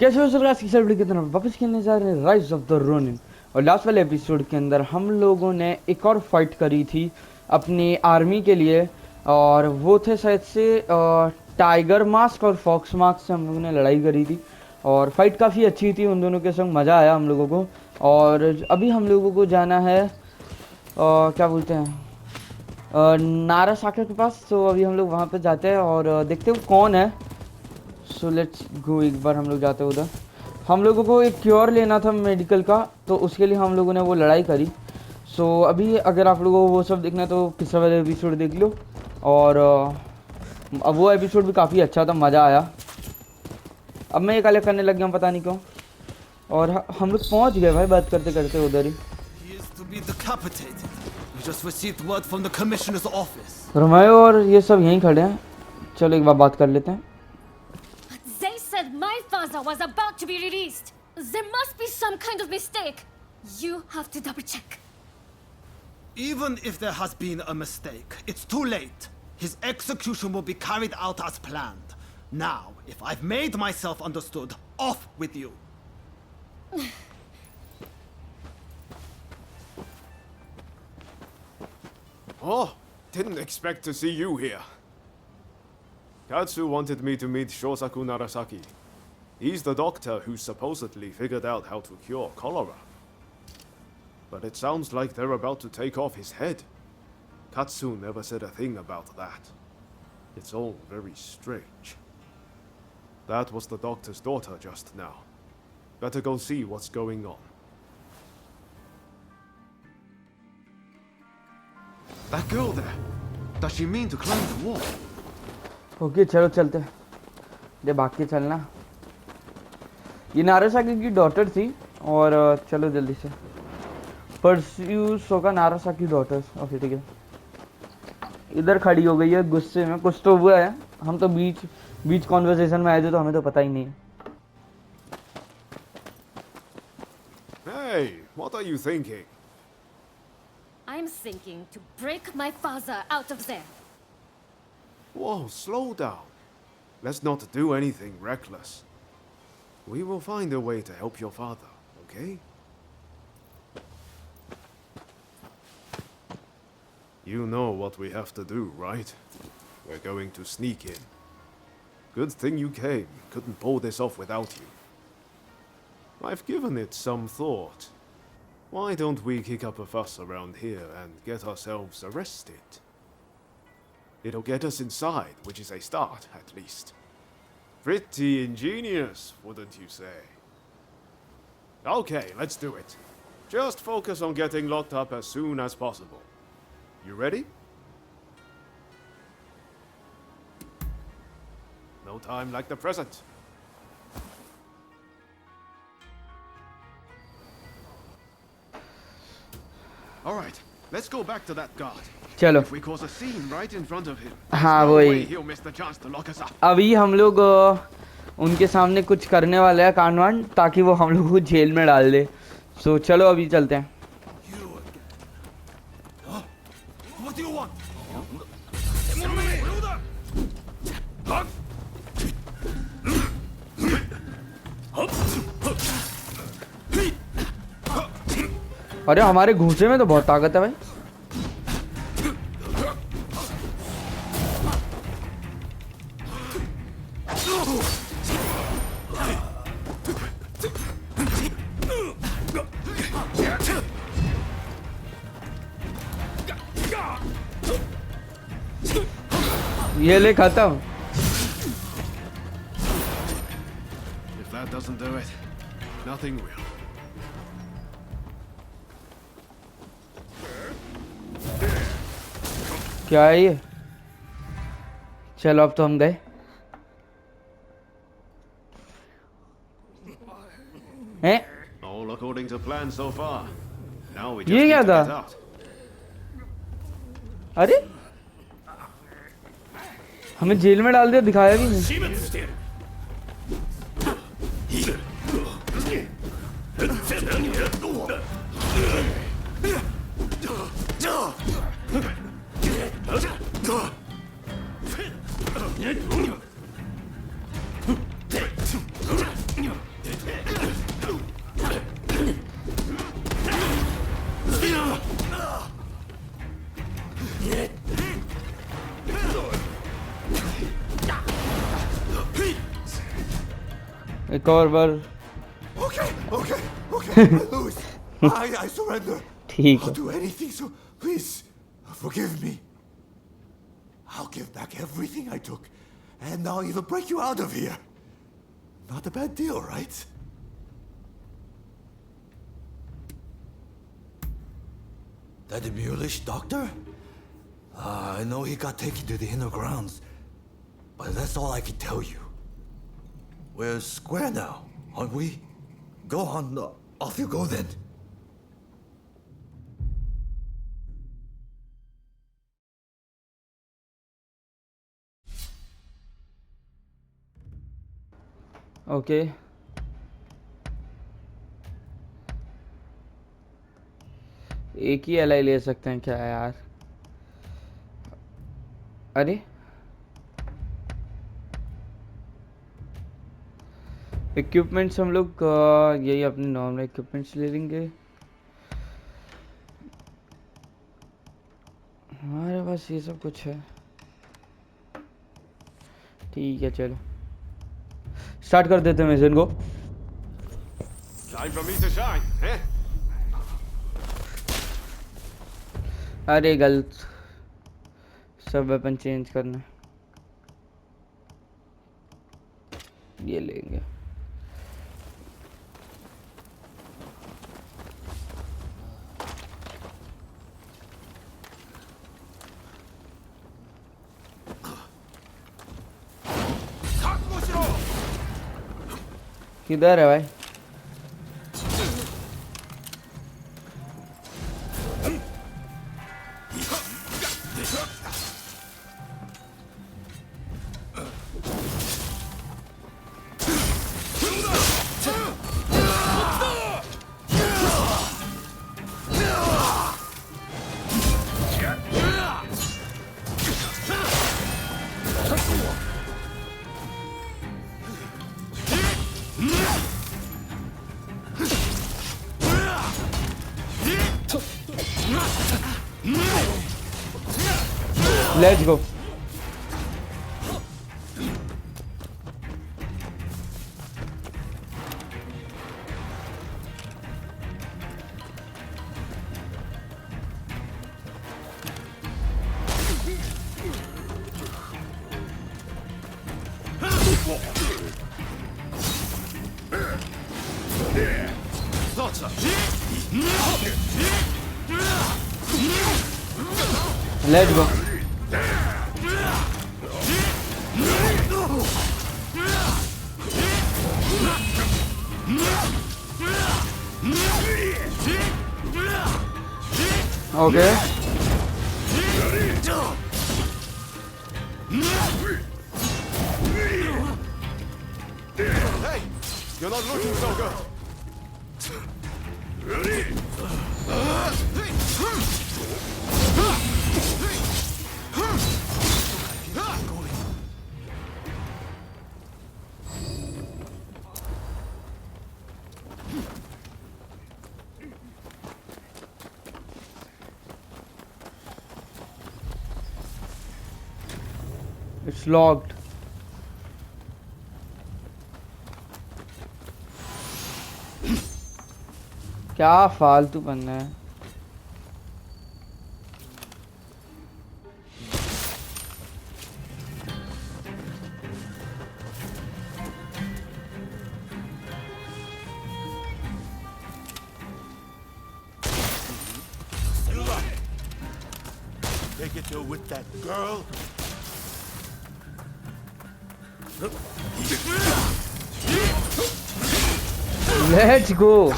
कैसे हो सर की सर्वर की तरफ वापस खेलने जा रहे हैं राइज ऑफ द रोनिन। और लास्ट वाले एपिसोड के अंदर हम लोगों ने एक और फाइट करी थी अपनी आर्मी के लिए, और वो थे शायद से टाइगर मास्क और फॉक्स मास्क से हम लोगों ने लड़ाई करी थी। और फाइट काफ़ी अच्छी थी, उन दोनों के संग मज़ा आया हम लोगों को। और अभी हम लोगों को जाना है क्या बोलते हैं नारासाकी के पास। तो अभी हम लोग वहाँ पे जाते हैं और देखते हैं कौन है। सो लेट्स गो, एक बार हम लोग जाते हैं उधर। हम लोगों को एक क्योर लेना था मेडिकल का, तो उसके लिए हम लोगों ने वो लड़ाई करी। सो अभी अगर आप लोगों को वो सब देखना है तो पिछला वाला एपिसोड देख लो। और अब वो एपिसोड भी काफ़ी अच्छा था, मज़ा आया। अब मैं ये कलेक्ट करने लग गया हूँ, पता नहीं क्यों। और हम लोग पहुँच गए भाई बात करते करते उधर ही। रोमायो और ये सब यहीं खड़े हैं, चलो एक बार बात कर लेते हैं। They said my father was about to be released. There must be some kind of mistake. You have to double check. Even if there has been a mistake, it's too late. His execution will be carried out as planned. Now, if I've made myself understood, off with you. Oh, didn't expect to see you here. Katsu wanted me to meet Shosaku Narasaki. He's the doctor who supposedly figured out how to cure cholera. But it sounds like they're about to take off his head. Katsu never said a thing about that. It's all very strange. That was the doctor's daughter just now. Better go see what's going on. That girl there, does she mean to climb the wall? Okay चलो चलते हैं, ये भाग के चलना। ये नारासाकी की daughter थी। और चलो जल्दी से परस्यूज होगा नारासाकी डॉटर्स। ओके ठीक है, इधर खड़ी हो गई है गुस्से में, कुछ तो हुआ है। हम तो बीच कॉन्वर्सेशन में आए थे तो हमें तो पता ही नहीं है। Hey, what are you thinking? I'm thinking to break my father out of there. Whoa, slow down. Let's not do anything reckless. We will find a way to help your father, okay? You know what we have to do, right? We're going to sneak in. Good thing you came. Couldn't pull this off without you. I've given it some thought. Why don't we kick up a fuss around here and get ourselves arrested? It'll get us inside, which is a start, at least. Pretty ingenious, wouldn't you say? Okay, let's do it. Just focus on getting locked up as soon as possible. You ready? No time like the present. All right, let's go back to that guard. चलो If we cause a scene right in front of him, हाँ no वही। way he'll miss the chance to lock us up. अभी हम लोग उनके सामने कुछ करने वाले हैं कांड वांड, ताकि वो हम लोग को जेल में डाल दे। सो चलो अभी चलते हैं। What do you want? अरे हमारे घूंसे में तो बहुत ताकत है भाई। ये ले खत्म। If that doesn't do it, nothing will. क्या है ये? चलो अब तो हम गए हैं? All according to plan so far. Now we ये just क्या need to था? get out. अरे हमें जेल में डाल दिया, दिखाया भी नहीं। एक और बार Okay, okay, okay. I lose. I surrender. ठीक I'll है। do anything, so please forgive me. I'll give back everything I took, and I'll even break you out of here. Not a bad deal, right? That the Mulish doctor? I know he got taken to the inner grounds, but that's all I can tell you. We're square now, aren't we? Go on, off you go then. Okay एक ही LI ले सकते हैं क्या यार? अरे equipments हम लोग यही अपने नॉर्मल इक्विपमेंट्स ले लेंगे। हमारे पास ये सब कुछ है। ठीक है चलो स्टार्ट कर देते हैं मिशन को। Time for me to shine, eh? अरे गलत सब वेपन चेंज करना ये लेंगे। किधर है भाई? Let's go. Let's go. Okay. Hey, you're not looking so good. It's locked. क्या फालतू बनना है? They get there with that girl. Let's go.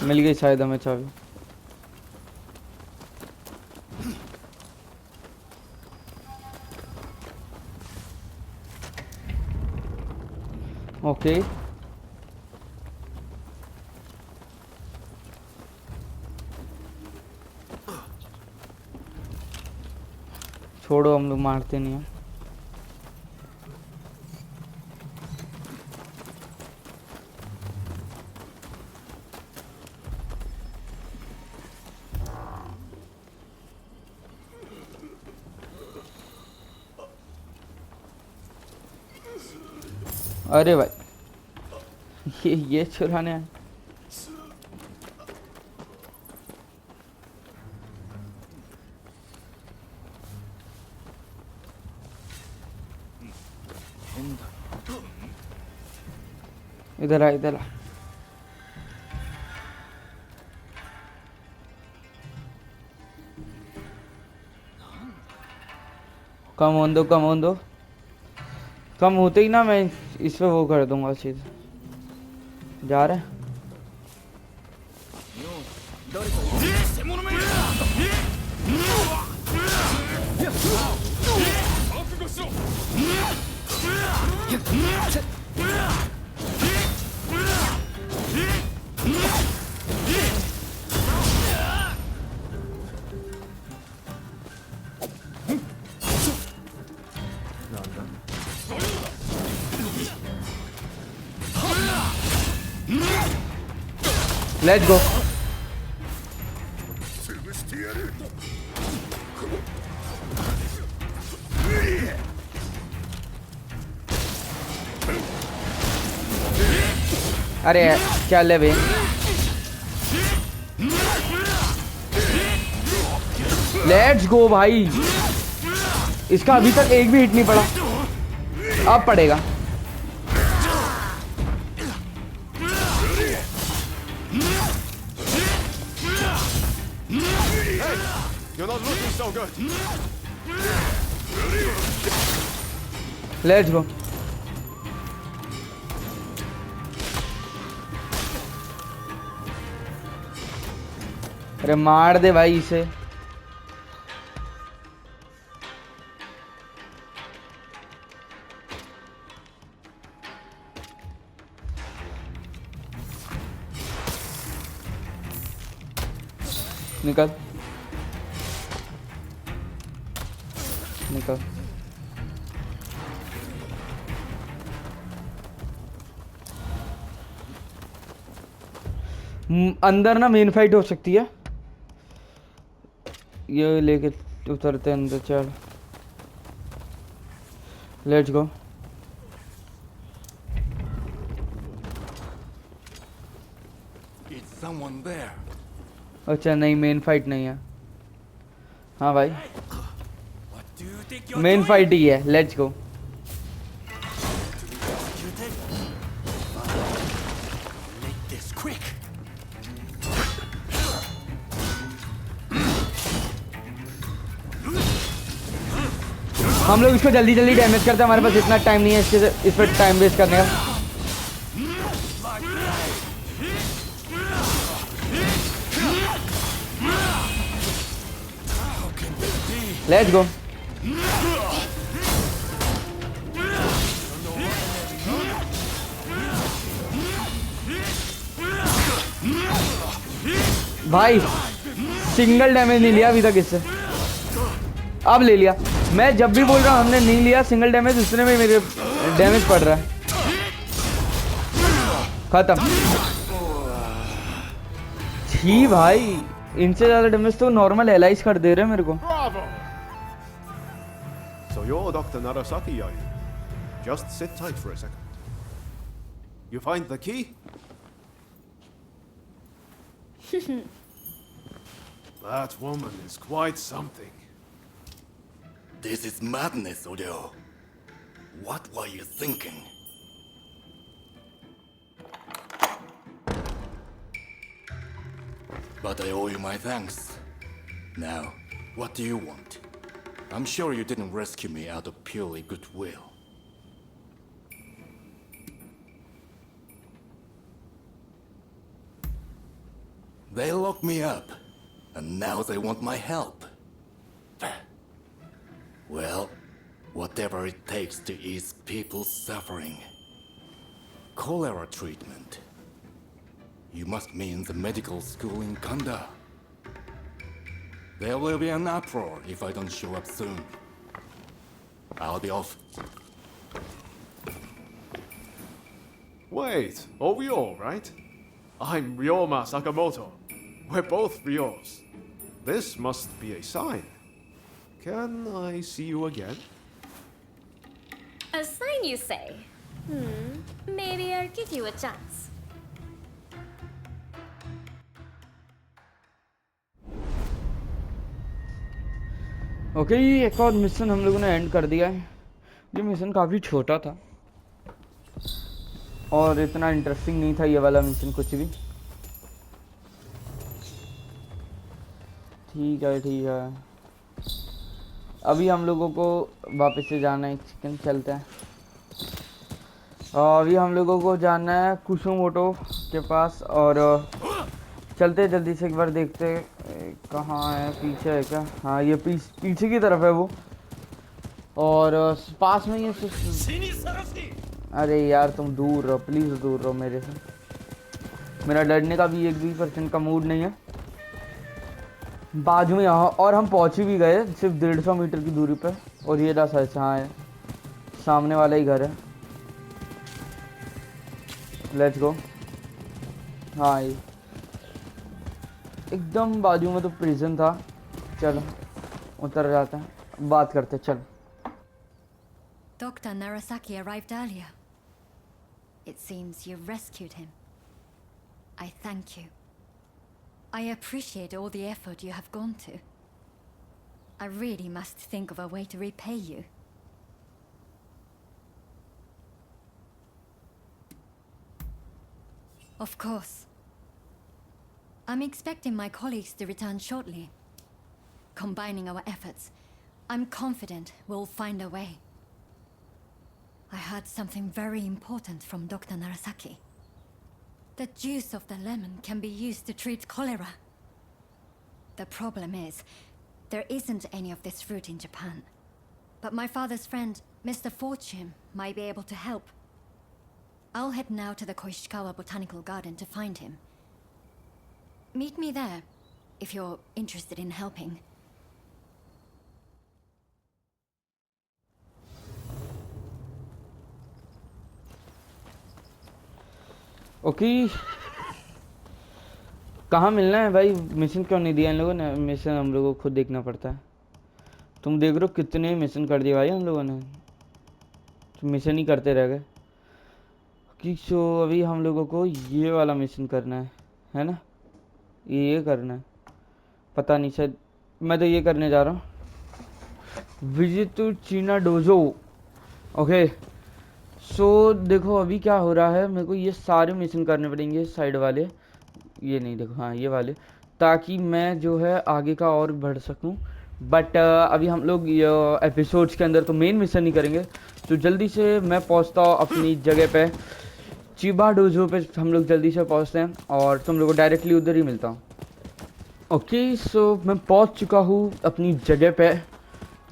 मिल गई शायद हमें चाबी। ओके छोड़ो, हम लोग मारते नहीं हैं। अरे भाई ये चुराने आए। इधर आ, इधर आ। कम होने दो, कम होने दो। कम होते ही ना मैं इस पे वो कर दूंगा चीज। जा रहे हैं। Let's go. अरे चल बे। लेट्स गो भाई। इसका अभी तक एक भी हिट नहीं पड़ा, अब पड़ेगा। You're not looking so good. Let's go. अरे मार दे भाई इसे। निकल निकल। अंदर ना मेन फाइट हो सकती है। ये लेके उतरते अंदर, चल let's go. Is someone there? अच्छा नहीं, मेन फाइट नहीं है। हाँ भाई What do you think you're men doing? Fight ही है, let's go. You think? Make this quick. हम लोग इसको जल्दी जल्दी डैमेज करते हैं, हमारे पास इतना टाइम नहीं है इसके इस पर टाइम वेस्ट करने का। Let's go. भाई सिंगल डैमेज नहीं लिया अभी तक इससे, अब ले लिया। मैं जब भी बोल रहा हूँ हमने नहीं लिया सिंगल डैमेज, उसने में मेरे डैमेज पड़ रहा है। खत्म। छी भाई, इनसे ज्यादा डैमेज तो नॉर्मल एलाइज कर दे रहे हैं मेरे को। Bravo! So you're Dr. Narasaki, are you? Just sit tight for a second. You find the key? That woman is quite something. This is madness, Odeo. What were you thinking? But I owe you my thanks. Now, what do you want? I'm sure you didn't rescue me out of purely goodwill. They locked me up, and now they want my help. Well, whatever it takes to ease people's suffering. Cholera treatment. You must mean the medical school in Kanda. There will be an uproar if I don't show up soon. I'll be off. Wait, are we all right? I'm Ryoma Sakamoto. We're both Ryos. This must be a sign. Can I see you again? A sign, you say? Maybe I'll give you a chance. Okay, एक और mission हम लोगों ने and कर दिया है। ये mission काफ़ी छोटा था और इतना इंटरेस्टिंग नहीं था ये वाला मिशन कुछ भी। ठीक है ठीक है, अभी हम लोगों को वापस से जाना है। चिकन चलते हैं। अभी हम लोगों को जाना है कुशोमोटो के पास और चलते जल्दी से एक बार देखते कहाँ है। पीछे है क्या? हाँ, ये पीछे की तरफ है वो। और पास में ये अरे यार तुम दूर रहो, प्लीज़ दूर रहो मेरे से। मेरा डरने का भी 1-2% का मूड नहीं है। बाजू में यहाँ, और हम पहुँच भी गए सिर्फ 150 मीटर की दूरी पर। और ये रहा हाँ है, सामने वाला ही घर है। लेट्स गो। हाँ, ये एकदम बाजू में तो प्रिजन था। चलो उतर जाते हैं, बात करते हैं। चलो। Dr. Narasaki arrived earlier. It seems you rescued him. I thank you. I appreciate all the effort you have gone to. I really must think of a way to repay you. Of course. I'm expecting my colleagues to return shortly. Combining our efforts, I'm confident we'll find a way. I heard something very important from Dr. Narasaki. The juice of the lemon can be used to treat cholera. The problem is, there isn't any of this fruit in Japan. But my father's friend, Mr. Fortune, might be able to help. I'll head now to the Koishikawa Botanical Garden to find him. Meet me there, if you're interested in helping. Okay, कहाँ मिलना है भाई? Mission क्यों नहीं दिया इन लोगों ने? Mission हम लोगों को खुद देखना पड़ता है। तुम देख रहे हो कितने मिशन कर दिए भाई हम लोगों ने, तो मिशन ही करते रह गए। कि सो अभी हम लोगों को ये वाला मिशन करना है ना? ये करना है, पता नहीं, शायद मैं तो ये करने जा रहा हूँ। विजिट टू चीना डोजो। ओके सो देखो अभी क्या हो रहा है, मेरे को ये सारे मिशन करने पड़ेंगे साइड वाले, ये नहीं देखो, हाँ ये वाले, ताकि मैं जो है आगे का और बढ़ सकूं। बट अभी हम लोग एपिसोड्स के अंदर तो मेन मिशन नहीं करेंगे, तो जल्दी से मैं पहुंचता हूँ अपनी जगह पे, चिबा डोजो पे हम लोग जल्दी से पहुंचते हैं और तुम लोग को डायरेक्टली उधर ही मिलता हूँ। ओके सो मैं पहुंच चुका हूँ अपनी जगह पे।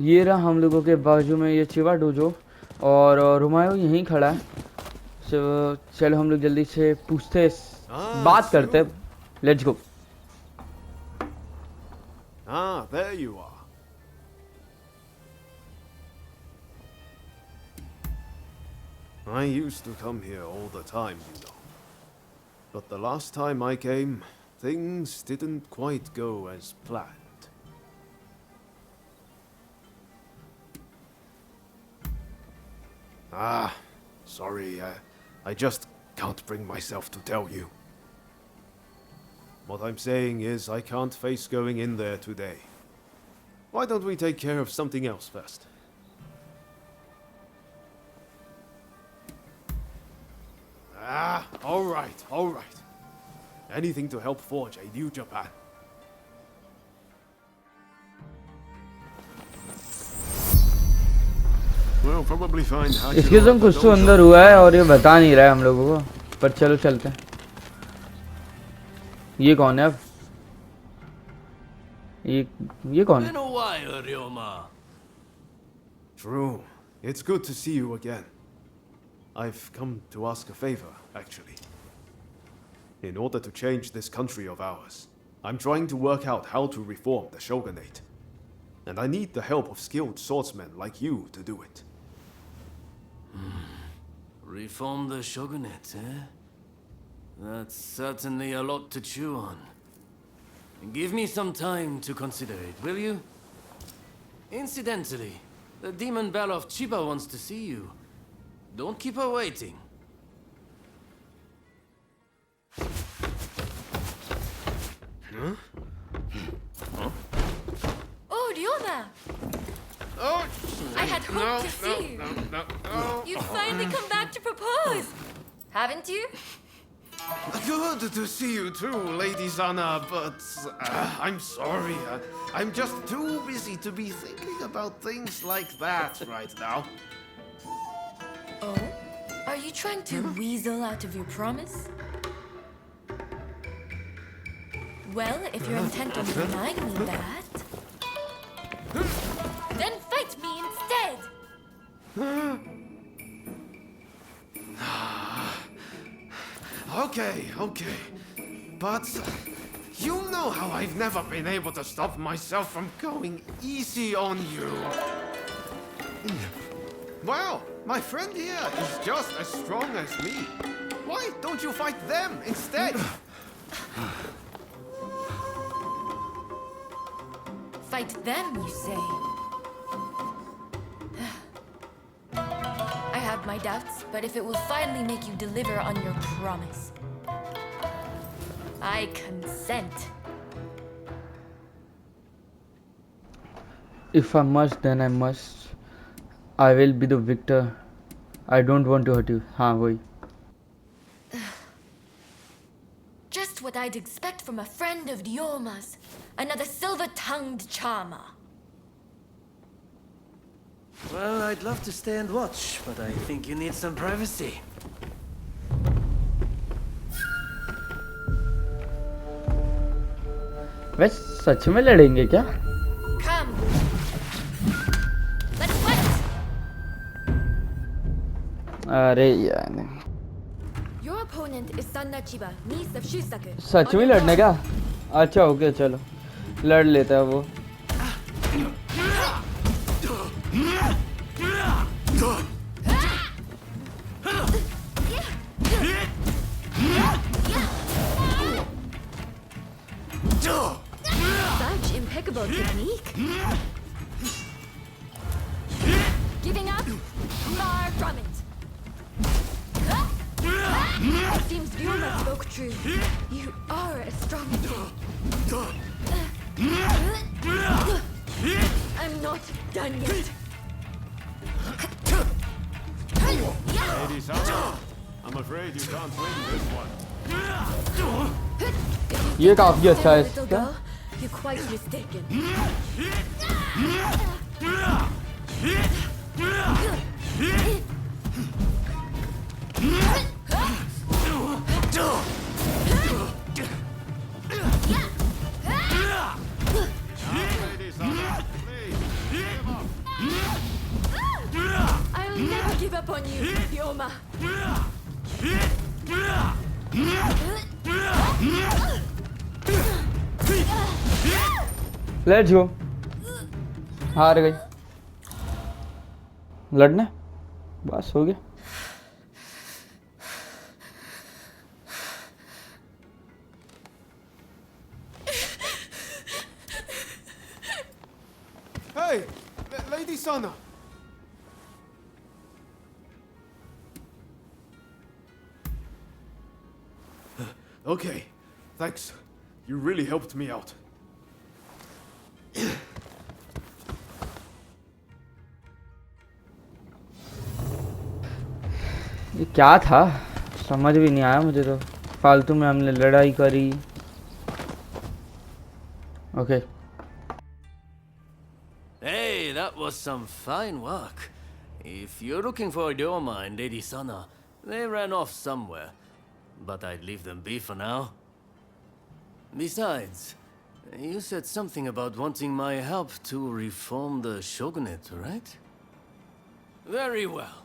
ये रहा हम लोगों के बाजू में ये चिबा डोजो और रोमायो यहीं खड़ा है। सो चलो हम लोग जल्दी से पूछते बात करते हैं। Let's go. Ah, there you are. I used to come here all the time, you know. But the last time I came, things didn't quite go as planned. Ah, sorry, I just can't bring myself to tell you. What I'm saying is I can't face going in there today. Why don't we take care of something else first? Ah, all right, all right. Anything to help forge a new Japan. We'll probably find इसके तो कुछ तो अंदर हुआ है और ये बता नहीं रहा है हम लोगों को, पर चलो चलते हैं। ये कौन है अब? ये कौन है? Been a while, Ryoma. True. It's good to see you again. I've come to ask a favor, actually. In order to change this country of ours, I'm trying to work out how to reform the shogunate. and I need the help of skilled swordsmen like you to do it. Reform the shogunate, eh? That's certainly a lot to chew on. Give me some time to consider it, will you? Incidentally, the demon belle of Chiba wants to see you. Don't keep her waiting. Oh, Ryoma! Oh, I had hoped to see you. no. You've finally come back to propose! Haven't you? Good to see you too, Lady Sana, but I'm sorry. I'm just too busy to be thinking about things like that right now. Oh? Are you trying to weasel out of your promise? Well, if you're intent on denying me that, then fight me instead! Okay. But you know how I've never been able to stop myself from going easy on you. Well, my friend here is just as strong as me. Why don't you fight them instead? Fight them, you say? I have my doubts, but if it will finally make you deliver on your promise, I consent. If I must, then I must. I will be the victor. I don't want to hurt you. हाँ वही. Just what I'd expect from a friend of Ryoma's. Another silver-tongued charmer. Well, I'd love to stay and watch, but I think you need some privacy. वे सच में लड़ेंगे क्या? Come. Let's fight! अरे यार. Your opponent is Sanna Chiba, niece of Shusaku. सच में लड़ने का? अच्छा okay चलो लड़ लेता है वो. Such impeccable technique. Giving up? Far from it. It seems Ryoma spoke true. You are a strong man. I'm not done yet. Lady Sana, I'm afraid you can't win this one. ये काफी अच्छा है Little इसका. girl, you're quite mistaken. Lady Sana, please, give up. I'll never give up on you, Ryoma. Let's go. हार गई. लड़ना बस हो गया. Hey, Lady Sana. Okay, thanks. You really helped me out. ये क्या था समझ भी नहीं आया मुझे तो. फालतू में हमने लड़ाई करी. Okay. Hey, that was some fine work. If you're looking for Ryoma and Lady Sana, they ran off somewhere. But I'd leave them be for now. Besides, you said something about wanting my help to reform the shogunate, right? Very well.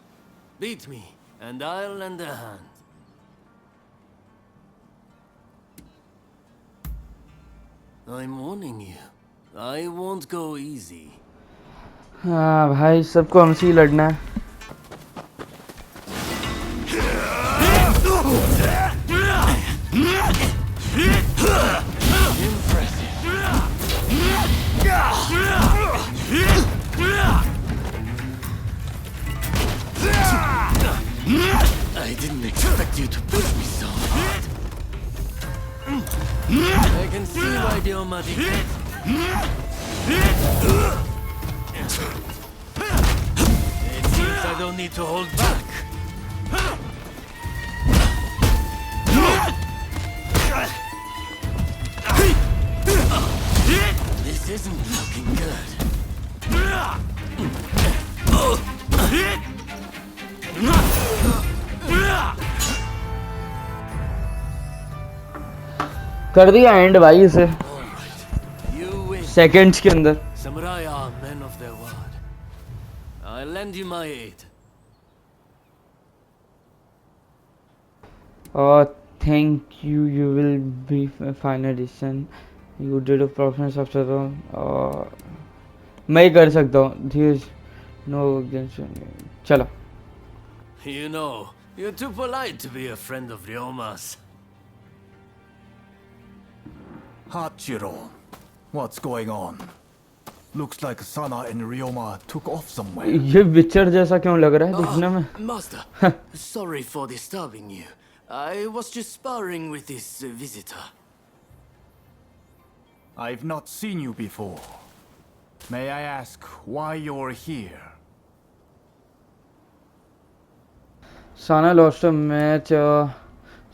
Beat me, and I'll lend a hand. I'm warning you. I won't go easy. हाँ भाई, सबको हमसे ही लड़ना है। I didn't expect you to push me so hard. I can see why the Almighty did. It seems I don't need to hold back. This isn't looking good. कर दिया and भाई इसे You win. सेकंड्स के अंदर। Samurai are men of their word. I'll lend you my aid. Thank you. You will be fine edition. You did a performance after all. मैं ही कर सकता हूँ। There's no against. चलो। You know, you're too polite to be a friend of Ryoma's. Hachiro, what's going on? Looks like Sana and Ryoma took off somewhere. ये विचर जैसा क्यों लग रहा है दिखने में? Master, sorry for disturbing you. I was just sparring with this visitor. I've not seen you before. May I ask why you're here? Sana lost a match.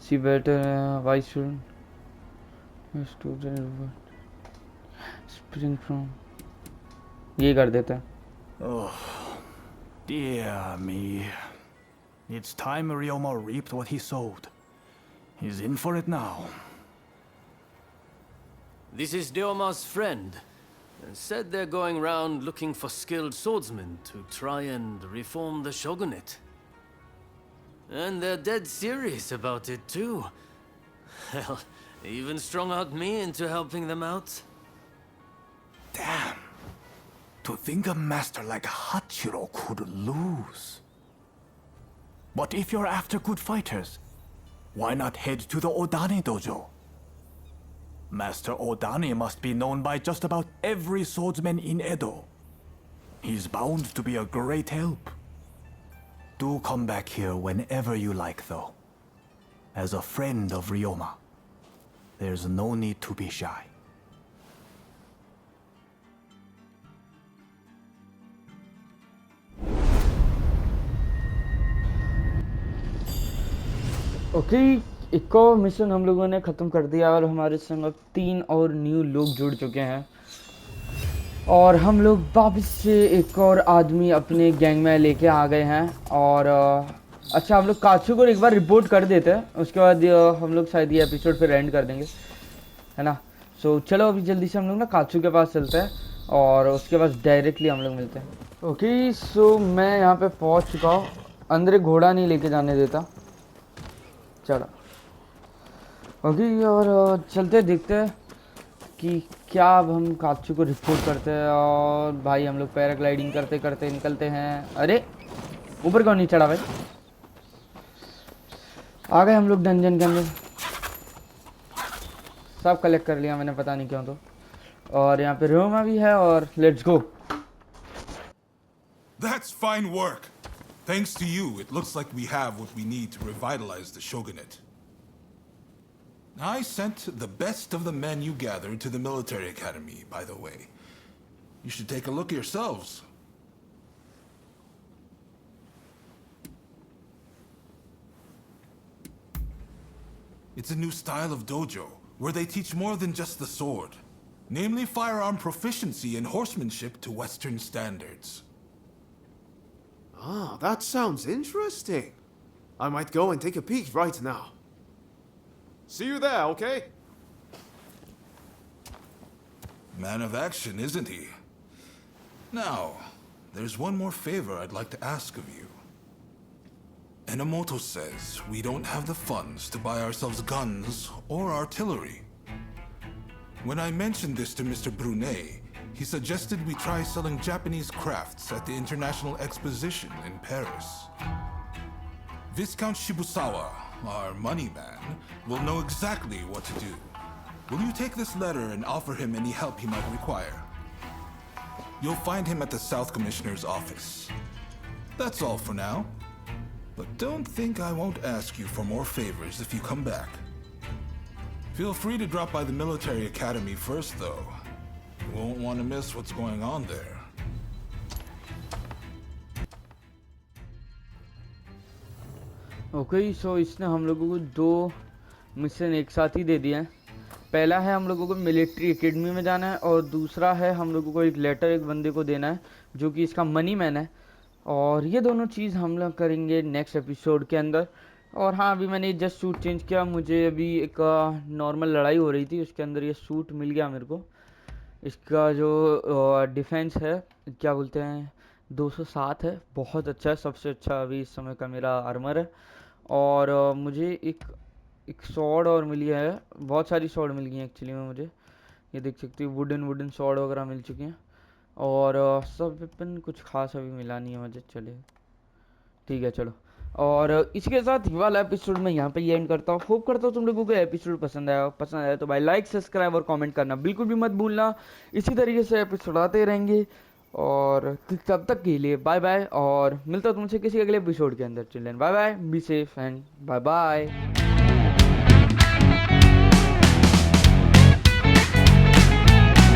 She better. Why shouldn't? Spring from. ये कर देता है। Oh, dear me. It's time Ryoma reaped what he sowed. He's in for it now. This is Ryoma's friend. Said they're going round looking for skilled swordsmen to try and reform the shogunate. And they're dead serious about it too. Hell, even strung-out me into helping them out. Damn. To think a master like Hachiro could lose. But if you're after good fighters, why not head to the Odani dojo? Master Odani must be known by just about every swordsman in Edo. He's bound to be a great help. Do come back here whenever you like, though. As a friend of Ryoma, there's no need to be shy. Okay, एक और mission हम लोगों ने ख़त्म कर दिया और हमारे संग अब 3 और न्यू लोग जुड़ चुके हैं और हम लोग वापस से एक और आदमी अपने गैंग में लेके आ गए हैं। और अच्छा, हम लोग काचू को एक बार रिपोर्ट कर देते हैं, उसके बाद हम लोग शायद ये एपिसोड फिर एंड कर देंगे, है ना। सो चलो अभी जल्दी से हम लोग ना काचू के पास चलते हैं और उसके पास डायरेक्टली हम लोग मिलते हैं। ओके, सो मैं यहाँ पे पहुँच चुका हूँ। अंदर एक घोड़ा नहीं लेके जाने देता। चलो ओके, और चलते देखते हैं कि क्या अब हम काचू को रिपोर्ट करते हैं। और भाई हम लोग पैराग्लाइडिंग करते करते निकलते हैं। अरे ऊपर कौन नहीं चढ़ा भाई? आ गए हम लोग डंजन के अंदर। सब कलेक्ट कर लिया मैंने, पता नहीं क्यों तो। और यहाँ पे रोमा भी है और let's go. That's fine work. Thanks to you, it looks like we have what we need to revitalize the shogunate. I sent the best of the men you gathered to the military academy, by the way. You should take a look yourselves. It's a new style of dojo, where they teach more than just the sword. Namely, firearm proficiency and horsemanship to Western standards. Ah, that sounds interesting. I might go and take a peek right now. See you there, okay? Man of action, isn't he? Now, there's one more favor I'd like to ask of you. Enomoto says we don't have the funds to buy ourselves guns or artillery. When I mentioned this to Mr. Brunet, He suggested we try selling Japanese crafts at the International Exposition in Paris. Viscount Shibusawa, our money man, will know exactly what to do. Will you take this letter and offer him any help he might require? You'll find him at the South Commissioner's office. That's all for now. But don't think I won't ask you for more favors if you come back. Feel free to drop by the military academy first, though. You won't want to miss what's going on there. Okay so इसने हम लोगों को 2 mission एक साथ ही दे दिए हैं। पहला है हम लोगों को मिलिट्री एकेडमी में जाना है और दूसरा है हम लोगों को एक लेटर एक बंदे को देना है जो कि इसका मनी मैन है। और ये दोनों चीज़ हम लोग करेंगे नेक्स्ट एपिसोड के अंदर। और हाँ, अभी मैंने जस्ट सूट चेंज किया। मुझे अभी एक नॉर्मल लड़ाई हो रही थी, उसके अंदर ये सूट मिल गया मेरे को। इसका जो डिफेंस है, क्या बोलते हैं, 207 है, बहुत अच्छा है, सबसे अच्छा अभी इस समय का मेरा आर्मर है। और मुझे एक सॉर्ड और मिली है, बहुत सारी सॉर्ड मिल गई हैं एक्चुअली में मुझे। ये देख सकते हो वुडन सॉर्ड वगैरह मिल चुकी हैं। और सब वेपन कुछ खास अभी मिला नहीं है मुझे। चले ठीक है, चलो। और इसके साथ ये वाला एपिसोड मैं यहाँ पे एंड करता हूँ। होप करता हूँ तुम लोगों को एपिसोड पसंद आया तो भाई लाइक सब्सक्राइब और कमेंट करना बिल्कुल भी मत भूलना। इसी तरीके से एपिसोड आते रहेंगे और तब तक के लिए बाय बाय। और मिलता हूँ तुमसे किसी अगले एपिसोड के अंदर। Children bye bye, be safe and bye bye.